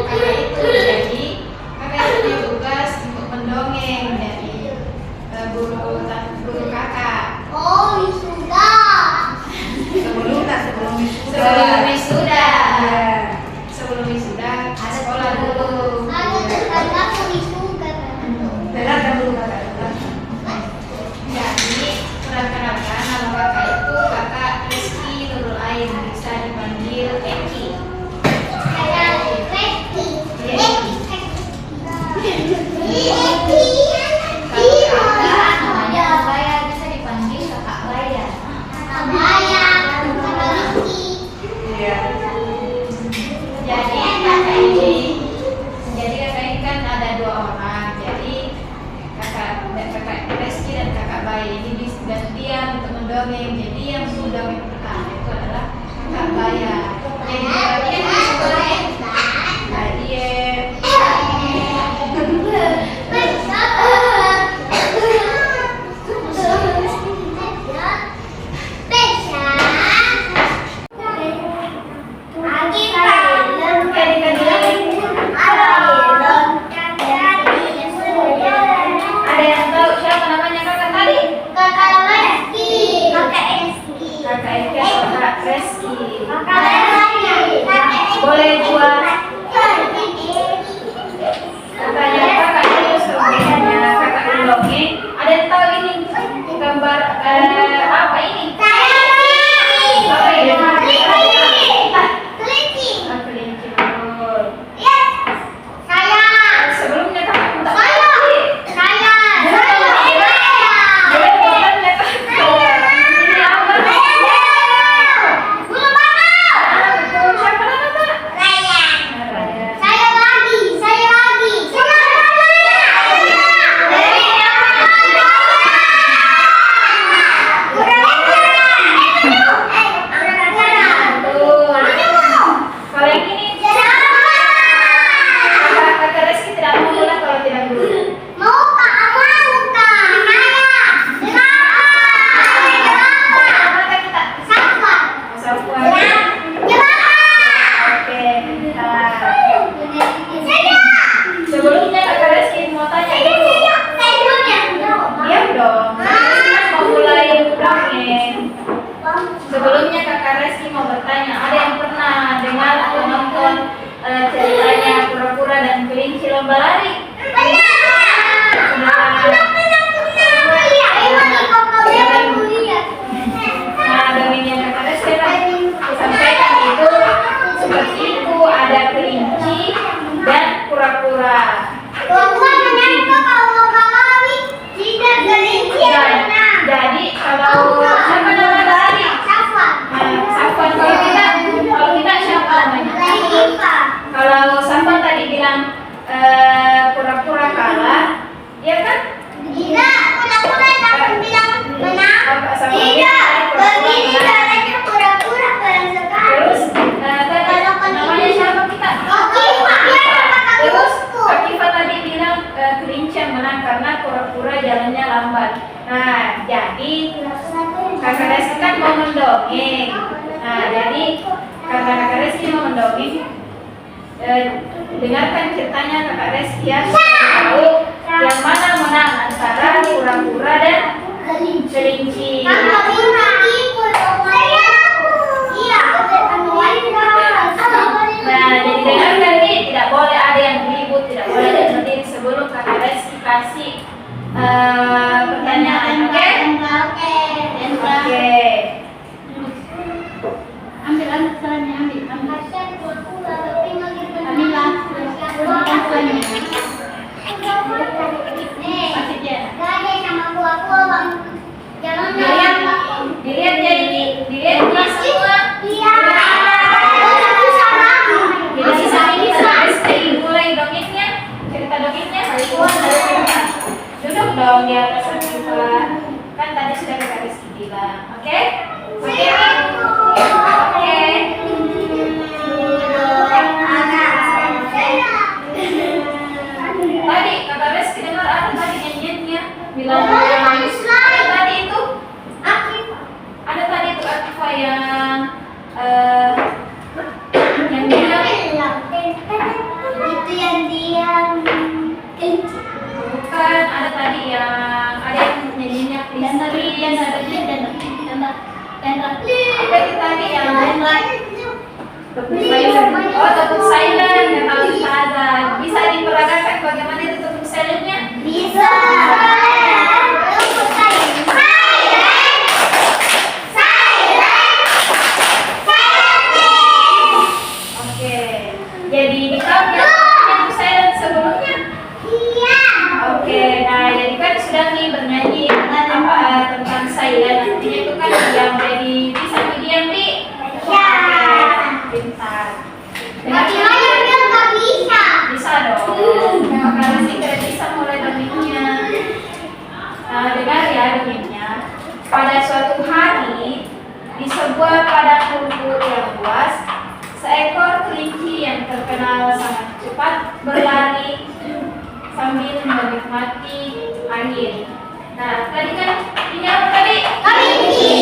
kakak itu. Jadi kakak itu punya tugas untuk mendongeng dari guru kakak. Oh, wisuda. Sebelum wisuda. Sebelum wisuda sekolah dulu. Ada aku wisuda. Benar kan dulu kakak? Jadi perkenalkan nama kakak itu kakak Rizky Nurul Ain, bisa dipanggil Eki. Jadi kakak ini kan ada dua orang. Jadi kakak Rizky dan kakak Bayi ini gantian untuk mendongeng. Jadi yang mendongeng pertama itu adalah kakak Baya. Jadi bagian di sekolah boleh buat katanya kakak itu sebenarnya kakak mendongeng. Ada yang tahu ini gambar apa ini? Apa ini? Kelinci. Betul. Sebelumnya kakak minta sebelumnya kakak Rizky mau tanya dulu. Diam dong. Mau mulai dongeng. Sebelumnya kakak Rizky mau bertanya, ada yang pernah dengar atau nonton ceritanya Kura-Kura dan Kelinci Lomba Lari? Nah, dongeng yang kakak Rizky sampaikan itu seperti itu, ada kelinci dan kura-kura. Jadi kalau siapa nama lari? Safwan. Kalau kita siapa namanya? Kalau Safwan tadi bilang pura-pura kalah, ya kan? Tidak, pura-pura jangan bilang menang. Tidak, begini caranya pura-pura keren sekali. Terus namanya siapa kita? Terus Akifa tadi bilang kelinci yang menang karena pura-pura jalannya lambat. Nah, jadi kakak Rizky kan mau mendongeng. Nah, jadi karena kakak Rizky mau mendongeng, dengarkan ceritanya kakak Rizky ya. Tahu yang mana menang antara kura-kura dan kelinci. Nah, jadi dengarkan nih, tidak boleh ada yang ribut, tidak boleh ada yang berdiri sebelum kakak Rizky kasih pertanyaan, oke? Oke. Ambil salahnya, ambil. Dilihat ya ini, dilihat semua. Jadi sisa ini Rizky mulai dongengnya, cerita dongengnya. Duduk dong di atas Akifa. Kan tadi sudah kakak Rizky bilang, oke? Oke. Tadi kakak Rizky dengar ada tadi nyanyiannya bilang tadi itu ada tadi itu Akifa yang bilang Tepuk silent. Oh, tepuk silent. Kata Ustazah. Bisa diperagakan bagaimana itu tepuk silentnya? Bisa. Oke. Jadi dikau yang silent sebelumnya? Iya. Oke. Nah, jadi kan sudah nih bernyanyi tentang silent. Artinya itu kan diam. Jadi bisa diam di. Iya. Pintar. Bagaimana bilang nggak bisa? Bisa dong. Makanya sih kalian bisa mulai dongengnya. Nah, dengar ya dongengnya. Pada suatu hari di sebuah padang rumput yang luas, seekor kelinci yang terkenal sangat cepat berlari sambil menikmati angin. Nah, tadi kan ini apa tadi? Kelinci.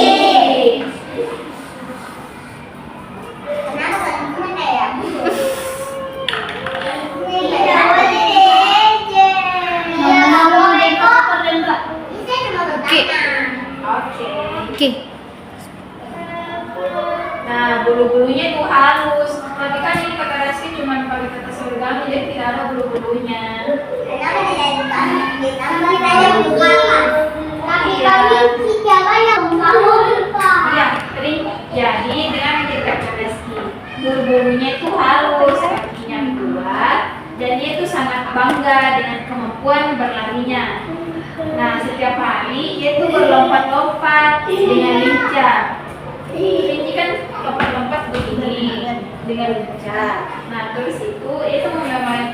Oke. Nah, bulu-bulunya itu halus. Tapi kan ini kata Reski cuma pakai kertas origami, jadi tidak ada bulu-bulunya. Iya, jadi dengan kata Reski, bulu-bulunya itu halus, kakinya kuat, dan dia itu sangat bangga dengan kemampuan berlarinya. Nah, setiap hari dia itu berlompat-lompat dengan lincah. Kelinci kan lompat-lompat begini dengan lincah. Nah, terus itu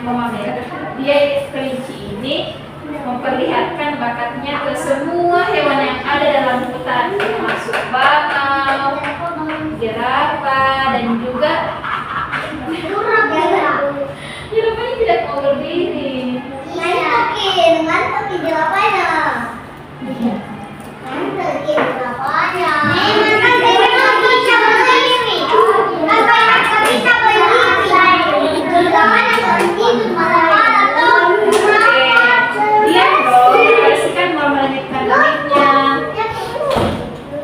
memamerkan dia kelinci ini memperlihatkan bakatnya ke semua hewan yang ada dalam hutan, termasuk bangau, jerapah, dan juga jerapahnya tidak mau berdiri. Diam dong, terus kan mau melanjutkan dongengnya.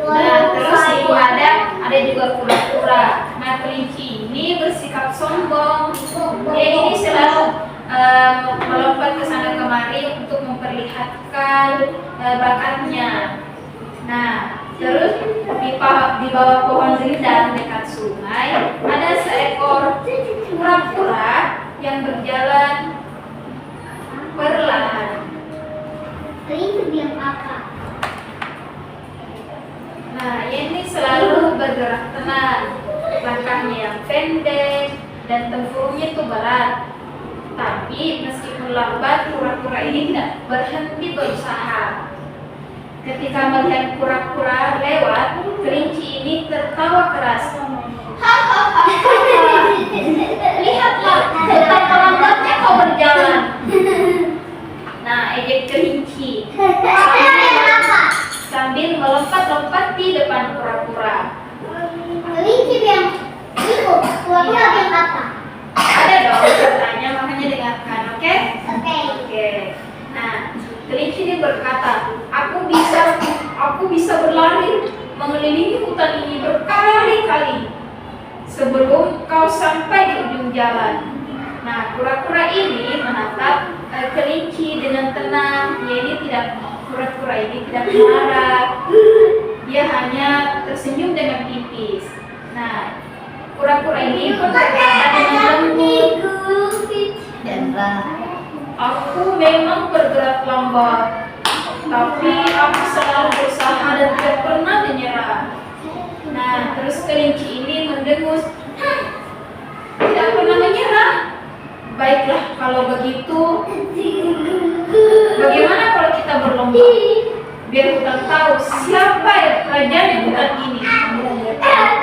Nah, terus itu ada juga kura-kura. Nah, kelinci ini bersikap sombong. Dia ini selalu melompat ke sana kemari untuk memperlihatkan bakatnya. Nah, terus di bawah pohon rindang dekat sungai ada seekor kura-kura yang berjalan perlahan. Nah, ini selalu bergerak tenang, langkahnya yang pendek dan tempurungnya itu berat. Tapi meskipun lambat, kura-kura ini tidak berhenti berusaha. Ketika melihat kura-kura lewat, kelinci ini tertawa keras. Lihatlah, betapa lambatnya kau berjalan. Nah, ejek kelinci sambil melompat-lompat di depan kura-kura. Ada dong katanya, makanya dengarkan, oke? Oke. Nah, kelinci ini berkata, aku bisa berlari mengelilingi hutan ini berkali-kali sebelum kau sampai di ujung jalan. Nah, kura-kura ini menatap kelinci dengan tenang. Kura-kura ini tidak marah. Dia hanya tersenyum dengan tipis. Nah, kura-kura ini pun berkata dengan lembut, aku memang bergerak lambat, tapi aku selalu berusaha dan tidak pernah menyerah. Nah, terus kelinci ini mendengus, tidak pernah menyerah. Baiklah, kalau begitu, bagaimana kalau kita berlomba? Biar hutan tahu siapa rajanya hutan ini.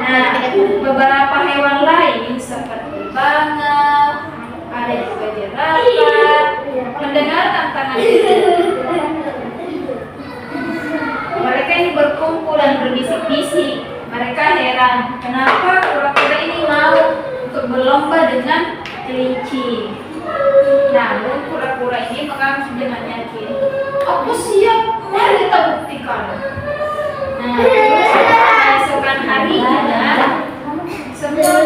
Nah, beberapa hewan lain seperti bangau, ada juga jerapah, mendengar tantangan itu. Mereka ini berkumpul dan berbisik-bisik. Mereka heran, kenapa kura-kura ini mau untuk berlomba dengan kelinci. Namun kura-kura ini mengaku dengan yakin, aku siap, mari kita buktikan. Nah, terus keesokan harinya semua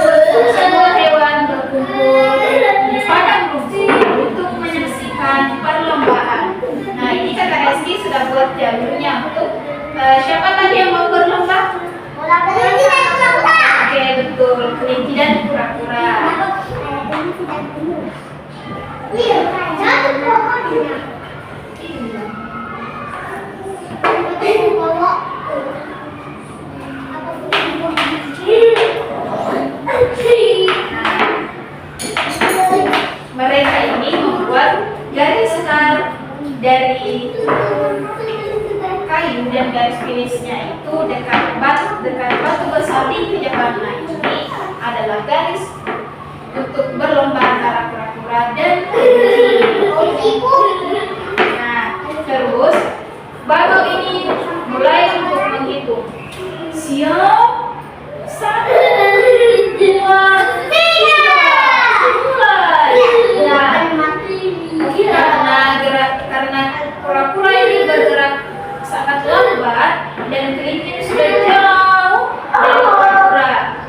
warna ini adalah garis untuk berlomba antara kura-kura dan kelinci. Nah, terus Bagong ini mulai untuk menghitung. Siap, 1, 2, 3, mulai. Nah, karena kura-kura ini bergerak sangat lambat dan kelinci ini sudah jauh dari kura-kura.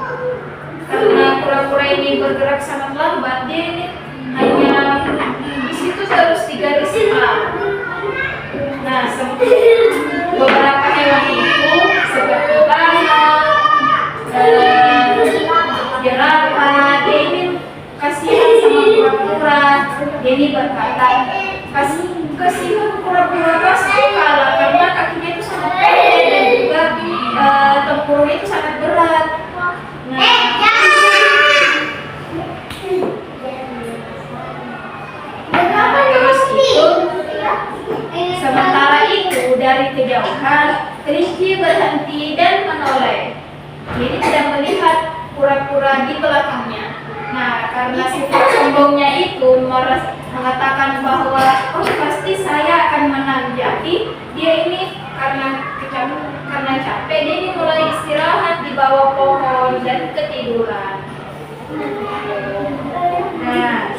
Karena kura-kura ini bergerak sangat lambat, dia ini hanya di situ terus di garis A. Nah, beberapa hewan itu seperti jerapah, dia ini kasihan sama kura-kura. Dia ini berkata, kasihan kura-kura pasti kalah karena kakinya itu sangat pendek dan juga tempurungnya itu sangat berat. Terus itu, sementara itu dari kejauhan kelinci berhenti dan menoleh. Jadi tidak melihat kura-kura di belakangnya. Nah, karena sifat sombongnya itu mengatakan bahwa pasti saya akan menang. Jadi dia ini karena capek, dia ini mulai istirahat di bawah pohon dan ketiduran. Nah,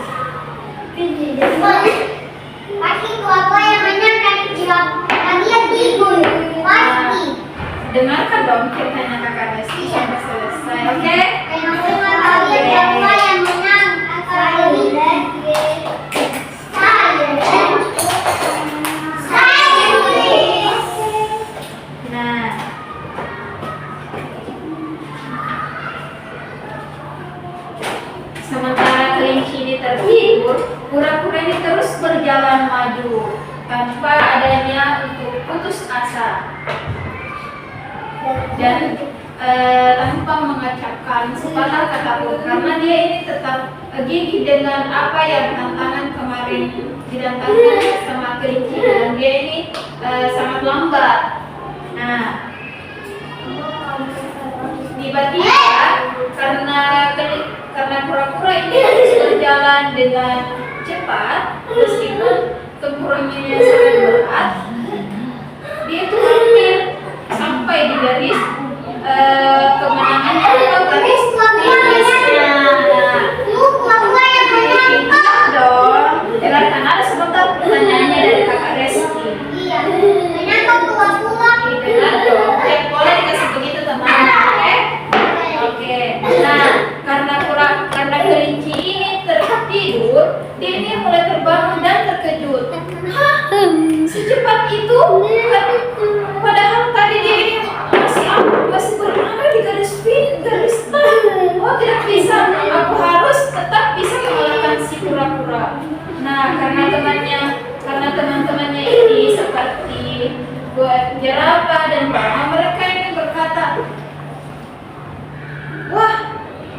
pasti tua-tua yang menang kaki dia tidur pasti. Dengarkan dong ceritanya Kakak Resti sampai selesai, oke? Tua-tua yang menang Nah, sementara kelinci ini tertidur, kura-kura ini terus berjalan maju tanpa adanya untuk putus asa dan tanpa mengacapkan sepatah kata pun, karena dia ini tetap gigih dengan apa yang tantangan kemarin ditantangkan sama kelinci dan dia ini sangat lambat. Nah, tiba-tiba karena kura-kura ini harus berjalan dengan cepat meskipun tempurungnya sangat berat, dia itu hampir sampai di garis kemenangannya atau garis finishnya. Dong, dengarkan ada sebentar pertanyaannya dari Kakak Resti. Dengar dong, boleh dikasih begitu teman-teman, oke? Oke. Nah, karena kelinci ini tertidur, dia ini mulai terbangun dan terkejut. Hah? Secepat itu? Padahal tadi dia ini masih berada di garis A. Oh, tidak bisa. Aku harus tetap bisa mengalahkan si kura-kura. Nah, karena teman-temannya ini seperti jerapah dan bama, mereka ini berkata, wah,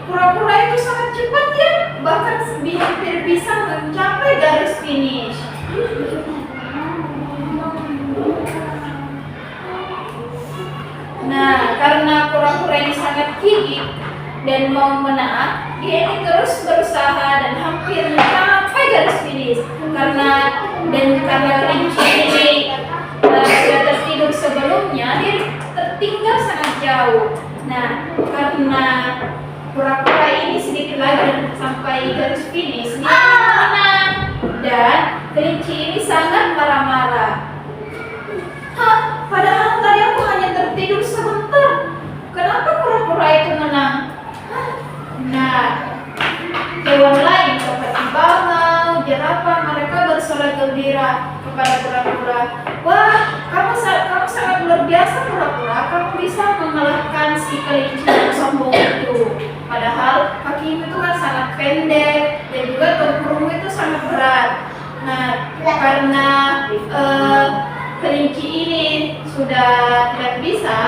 kura-kura itu sangat cepat ya, bahkan hampir bisa mencapai garis finish. Nah, karena kura-kura ini sangat gigih dan mau menang, dia ini terus berusaha dan hampir mencapai garis finish. Karena kelinci ini sudah tertidur sebelumnya, dia tertinggal sangat jauh. Nah, karena kura-kura ini sedikit lagi sampai garis finish, dia menang dan kelinci ini sangat marah-marah. Hah, padahal tadi aku hanya tertidur sebentar. Kenapa kura-kura itu menang? Nah, hewan lain seperti bangau, jerapah, mereka bersorak gembira kepada kura-kura. Wah, kamu sangat luar biasa kura-kura. Kamu bisa mengalahkan si kelinci yang sombong itu. Padahal kakimu itu kan sangat pendek dan juga tempurungmu itu sangat berat. Nah, karena kelinci ini sudah tidak bisa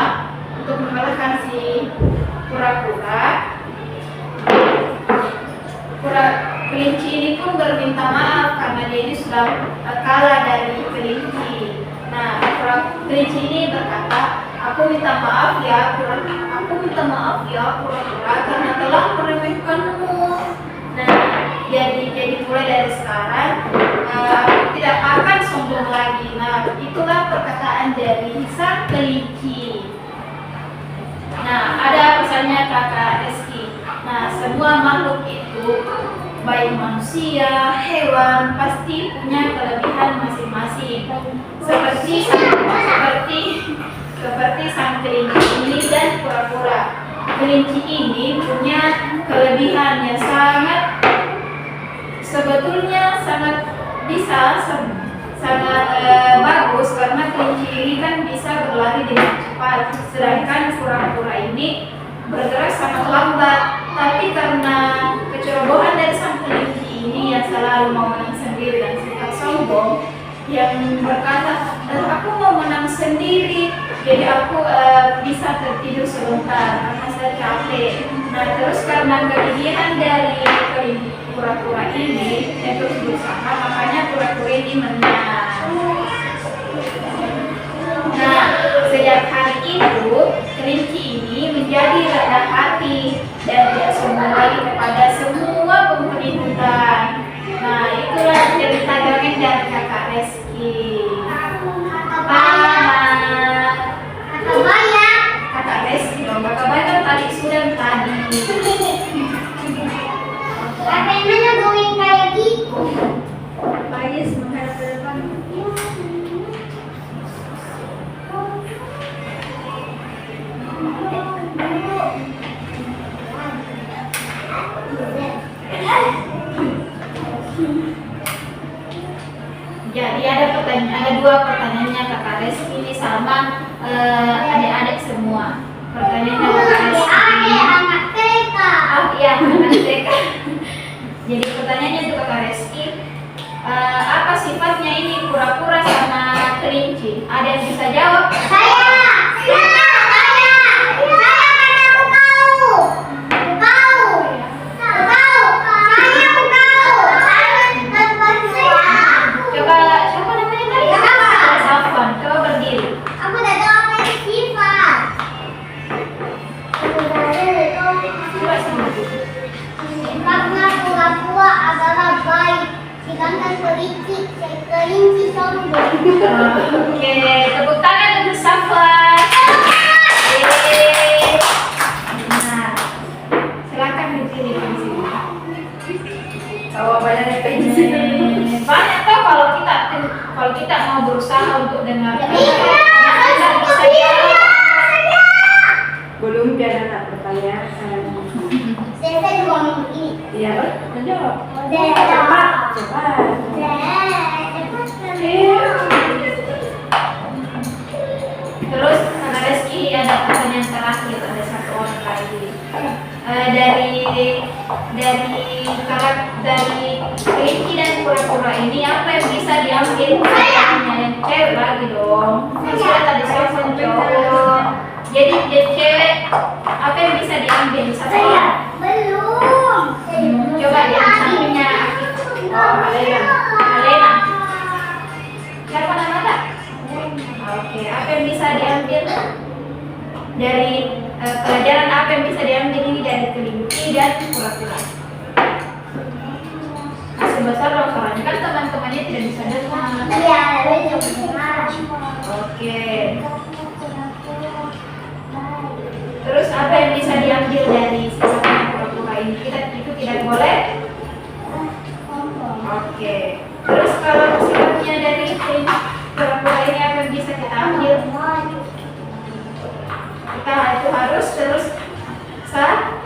untuk mengalahkan si kura-kura, kelinci ini pun berminta maaf karena dia ini sudah kalah dari kelinci. Nah, kelinci ini berkata, Aku minta maaf ya pura-pura karena telah meremehkanmu. Nah, jadi mulai dari sekarang aku tidak akan sombong lagi. Nah, itulah perkataan dari sang kelinci. Nah, ada pesannya kakak Reski. Nah, semua makhluk itu, baik manusia, hewan, pasti punya kelebihan masing-masing. Seperti sang kelinci ini dan kura-kura. Kelinci ini punya kelebihan yang sebetulnya sangat bagus karena kelinci ini kan bisa berlari dengan cepat, sedangkan kura-kura ini bergerak sangat lambat. Tapi karena kecerobohan dari sang kelinci ini yang selalu mau menang sendiri dan sifat sombong, yang berkata, aku mau menang sendiri, jadi aku bisa tertidur sebentar karena saya capek. Nah, terus karena kelebihan dari kura-kura ini yang terus berusaha, makanya kura-kura ini menang. Nah, sejak hari itu kelinci ini menjadi rendah hati dan tidak sombong lagi kepada semua penghuni hutan. Nah, itulah cerita dongeng dari kakak Reski. Kakak Reski dong, kakak Bayang tadi sudah tadi. Katanya dongeng kayak gitu. Bayis menghadap ke depan. Jadi ada dua pertanyaannya kakak Reski ini sama adik-adik semua. Pertanyaannya kakak Reski. Anak TK. Oh iya, anak TK. Jadi pertanyaannya untuk kakak Reski, apa sifatnya ini kura-kura sama kelinci? Ada yang bisa jawab? Saya karena aku tahu. Coba siapa namanya tadi? Safwan. Coba berdiri. Aku udah tahu apa itu sifat. Coba sendiri. Sifatnya pura-pura adalah baik, sedangkan kelinci sombong. Oke, tepuk tangan untuk Safwan. Yeay. Nah, silakan dipilih di sini. Oh, banyak pensil. Banyak toh kalau kita mau berusaha untuk dengar. Belum ada anak pertanyaan. Saya juga mau ini. Iya, menjawab. Cepat. Cepat. Terus karena Reski ada pertanyaan terakhir, ada satu orang lagi. Dari kelinci dan kura-kura ini apa yang bisa diambil? Pertanyaannya yang cewek lagi dong. Saya tadi Safwan cowok. Jadi cewek apa yang bisa diambil? Satu orang. Belum. Coba yang sampingnya. Oh, Alena. Siapa nama tak? Oke, apa yang bisa diambil dari pelajaran apa yang bisa diambil ini dari kelinci dan kura-kura? Masih besar loh soalnya kan teman-temannya tidak bisa dengar. Iya, benar. Oke. Terus apa yang bisa diambil dari sisanya kura-kura ini? Itu tidak boleh. Oke. Terus kalau sifatnya dari kura-kura ini apa yang bisa kita ambil? Kita itu harus terus sah.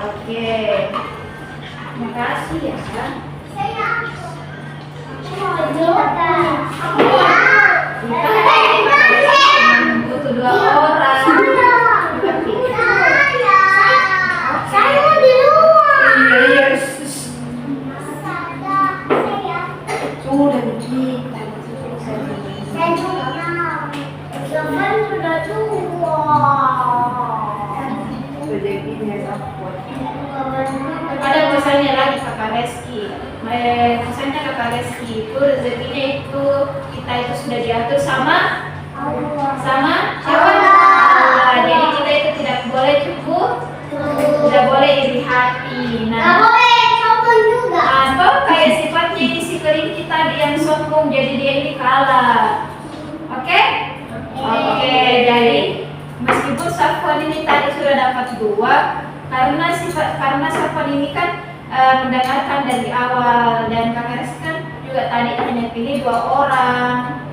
Oke. Terima kasih ya. Butuh dua orang. Saya mau di luar. Iya, sudah kita. Saya sudah tua. Rezekinya dapat. Ada pesannya lagi kakak Reski. Pesannya kakak Reski itu rezekinya itu kita itu sudah diatur sama siapa? boleh tidak boleh iri hati. Nggak Nah, boleh sombong juga. atau kayak sifatnya si kelinci tadi yang sombong, jadi dia ini kalah. Oke? Oke, jadi meskipun Safwan ini tadi sudah dapat 2, karena Safwan ini kan mendengarkan dari awal, dan Kak Res kan juga tadi hanya pilih 2 orang.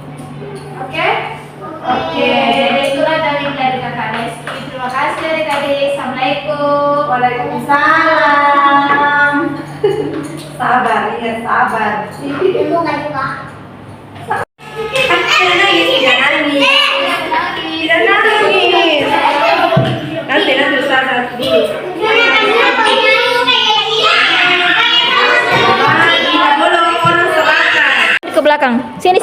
Oke? Oke, jadi itulah dari Kakak Reski. Terima kasih adik-adik. Assalamualaikum. Waalaikumsalam. Sabar, iya sabar. Dulu nggak juga. Tidak nangis, tidak nangis. Tidak nangis. Nanti sabar dulu. Tidak boleh orang serakah. Ke belakang. Sini.